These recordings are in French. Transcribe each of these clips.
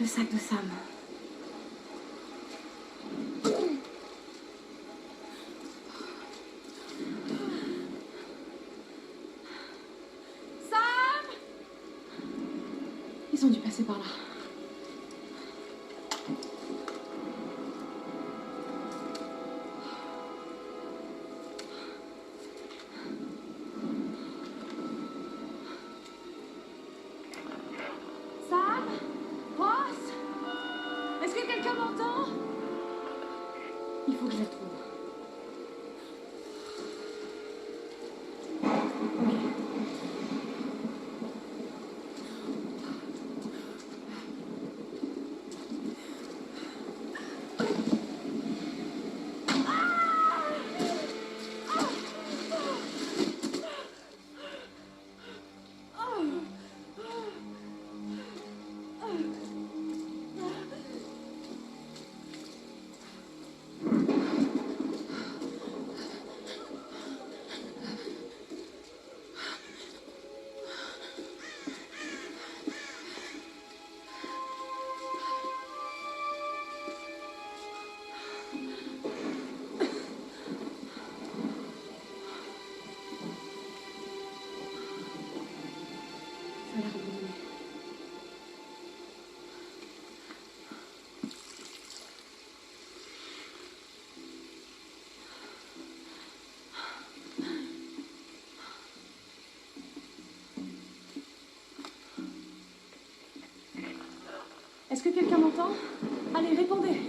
Le sac de Sam. Sam! Ils ont dû passer par là. Il faut que je la trouve. Ça a l'air abandonné. Est-ce que quelqu'un m'entend? Allez, répondez!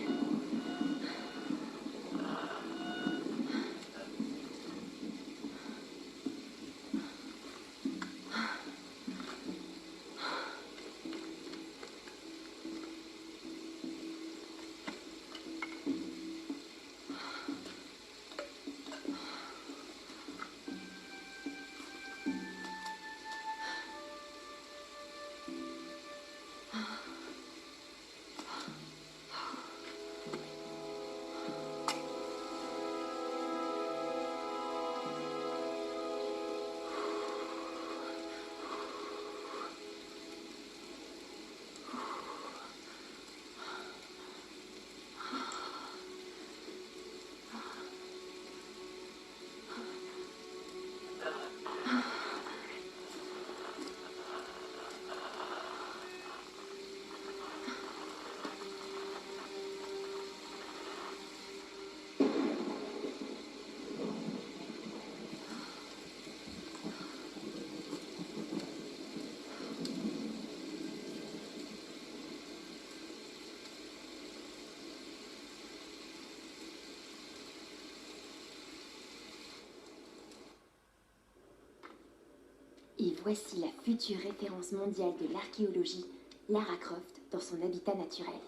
Et voici la future référence mondiale de l'archéologie, Lara Croft, dans son habitat naturel.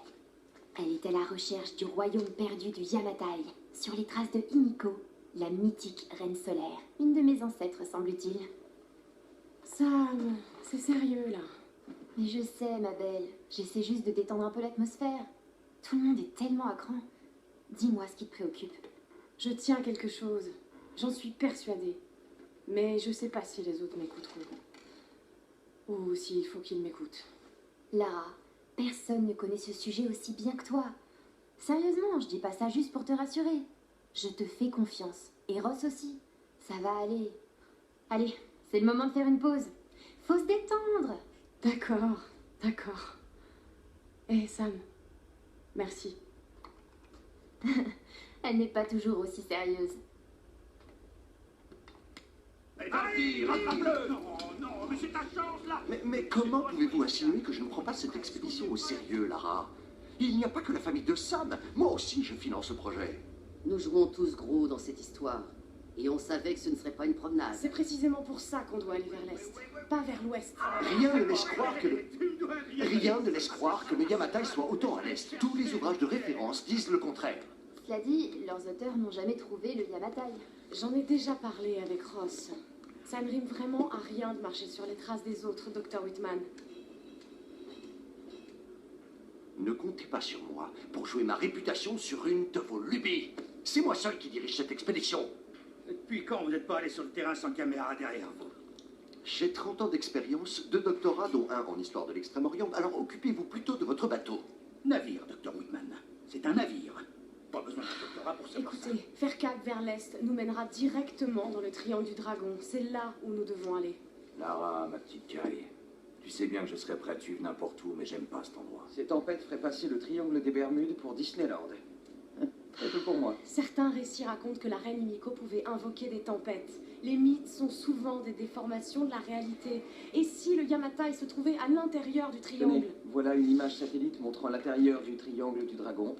Elle est à la recherche du royaume perdu du Yamatai, sur les traces de Himiko, la mythique reine solaire, une de mes ancêtres, semble-t-il. Sam, c'est sérieux, là. Mais je sais, ma belle, j'essaie juste de détendre un peu l'atmosphère. Tout le monde est tellement à cran. Dis-moi ce qui te préoccupe. Je tiens quelque chose. J'en suis persuadée. Mais je sais pas si les autres m'écouteront. Ou s'il faut qu'ils m'écoutent. Lara, personne ne connaît ce sujet aussi bien que toi. Sérieusement, je dis pas ça juste pour te rassurer. Je te fais confiance. Et Ross aussi. Ça va aller. Allez, c'est le moment de faire une pause. Faut se détendre. D'accord, d'accord. Eh, Sam, merci. Elle n'est pas toujours aussi sérieuse. Allez, rattrape-le! Non, non, mais c'est ta chance, là! Mais comment pouvez-vous insinuer que je ne prends pas cette expédition au sérieux, Lara? Il n'y a pas que la famille de Sam. Moi aussi, je finance ce projet. Nous jouons tous gros dans cette histoire. Et on savait que ce ne serait pas une promenade. C'est précisément pour ça qu'on doit aller vers l'est, pas vers l'ouest. Rien ne laisse croire que Rien ne laisse croire que le Yamatai soit autant à l'est. Tous les ouvrages de référence disent le contraire. Cela dit, leurs auteurs n'ont jamais trouvé le Yamatai. J'en ai déjà parlé avec Ross. Ça ne rime vraiment à rien de marcher sur les traces des autres, Dr. Whitman. Ne comptez pas sur moi pour jouer ma réputation sur une de vos lubies. C'est moi seul qui dirige cette expédition. Depuis quand vous n'êtes pas allé sur le terrain sans caméra derrière vous? J'ai 30 ans d'expérience, 2 doctorats, dont un en histoire de l'Extrême-Orient, alors occupez-vous plutôt de votre bateau. vers l'est nous mènera directement dans le triangle du dragon. C'est là où nous devons aller. Lara, ma petite Kai, tu sais bien que je serais prêt à te suivre n'importe où, mais j'aime pas cet endroit. Ces tempêtes feraient passer le triangle des Bermudes pour Disneyland. C'est tout pour moi. Certains récits racontent que la reine Himiko pouvait invoquer des tempêtes. Les mythes sont souvent des déformations de la réalité. Et si le Yamatai se trouvait à l'intérieur du triangle? Tenez, voilà une image satellite montrant l'intérieur du triangle du dragon.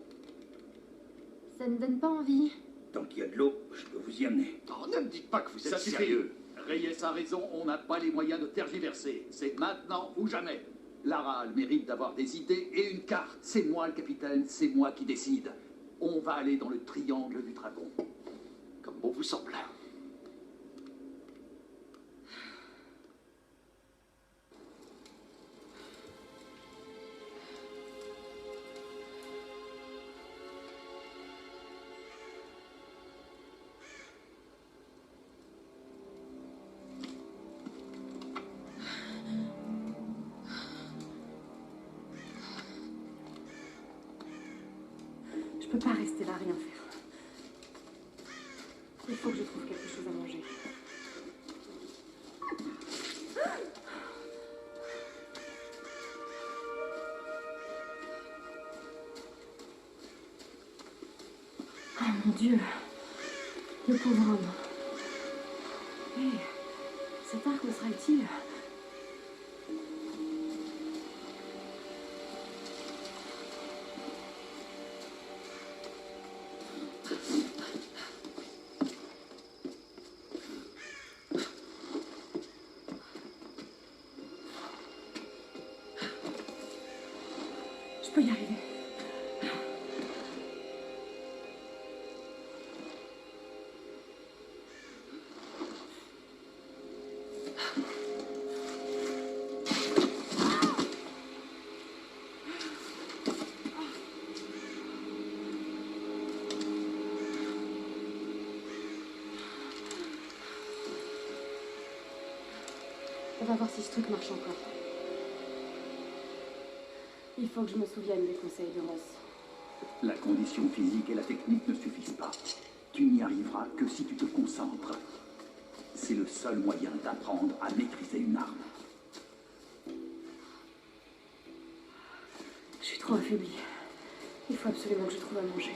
Ça ne donne pas envie. Tant qu'il y a de l'eau, je peux vous y amener. Oh, ne me dites pas que vous êtes Ça suffit. sérieux. Reyes a raison, on n'a pas les moyens de tergiverser. C'est maintenant ou jamais. Lara a le mérite d'avoir des idées et une carte. C'est moi le capitaine, c'est moi qui décide. On va aller dans le triangle du dragon. Comme bon vous semble. Je peux pas rester là, rien faire. Il faut que je trouve quelque chose à manger. Oh mon Dieu, le pauvre homme. Hé, cet arc me sera utile. Je peux y arriver. On va voir si ce truc marche encore. Il faut que je me souvienne des conseils de Ross. La condition physique et la technique ne suffisent pas. Tu n'y arriveras que si tu te concentres. C'est le seul moyen d'apprendre à maîtriser une arme. Je suis trop affaiblie. Il faut absolument que je trouve à manger.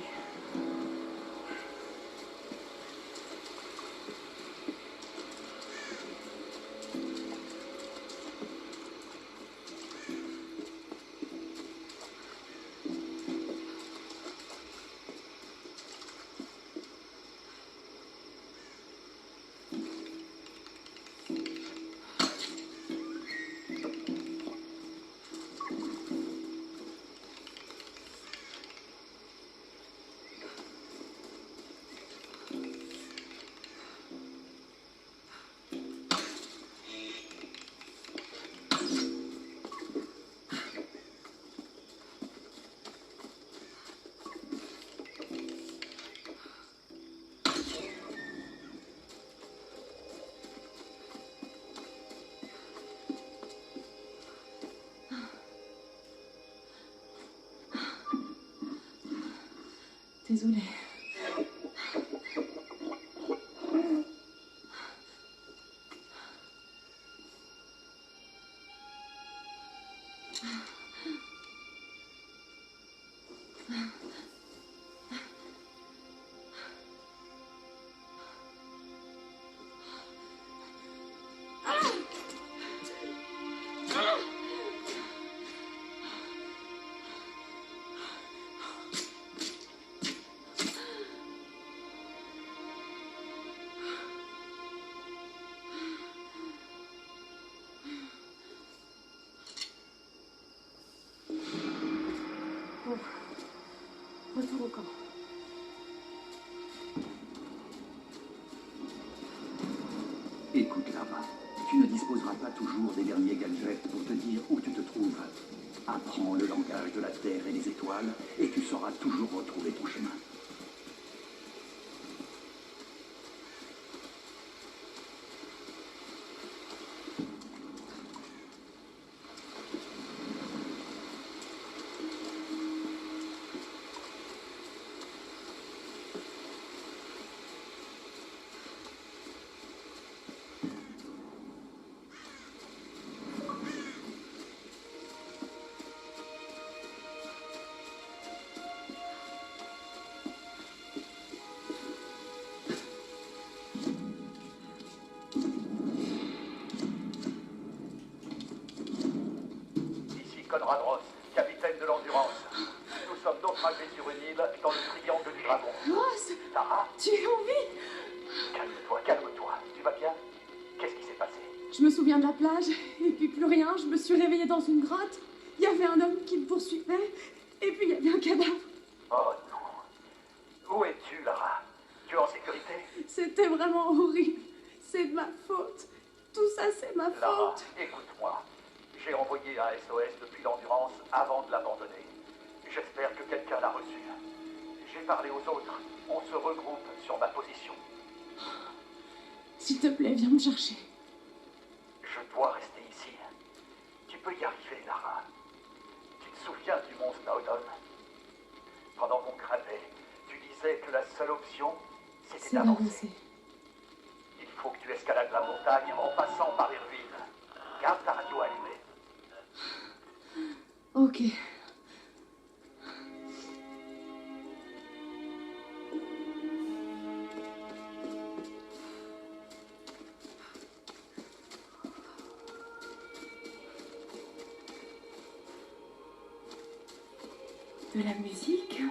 Désolée. Bon. Retour au camp. Écoute, Lara, tu ne disposeras pas toujours des derniers gadgets pour te dire où tu te trouves. Apprends le langage de la Terre et des étoiles, et tu sauras toujours retrouver ton chemin. Nous sommes naufragés sur une île dans le triangle du dragon. Ross, Lara, tu es en vie? calme-toi, calme-toi. Tu vas bien? Qu'est-ce qui s'est passé? Je me souviens de la plage, et puis plus rien. Je me suis réveillée dans une grotte. Il y avait un homme qui me poursuivait, et puis il y avait un cadavre. Oh non. Où es-tu, Lara? Tu es en sécurité? C'était vraiment horrible. C'est de ma faute. Tout ça, c'est ma Lara, faute. écoute-moi. J'ai envoyé un SOS depuis l'Endurance avant de l'abandonner. J'espère que quelqu'un l'a reçu. J'ai parlé aux autres. On se regroupe sur ma position. S'il te plaît, viens me chercher. Je dois rester ici. Tu peux y arriver, Lara. Tu te souviens du mont Snowdon? Pendant qu'on crevait, tu disais que la seule option, C'est c'était d'avancer. d'avancer. Il faut que tu escalades la montagne en passant par les ruines. Garde ta radio allumée. Ok. De la musique.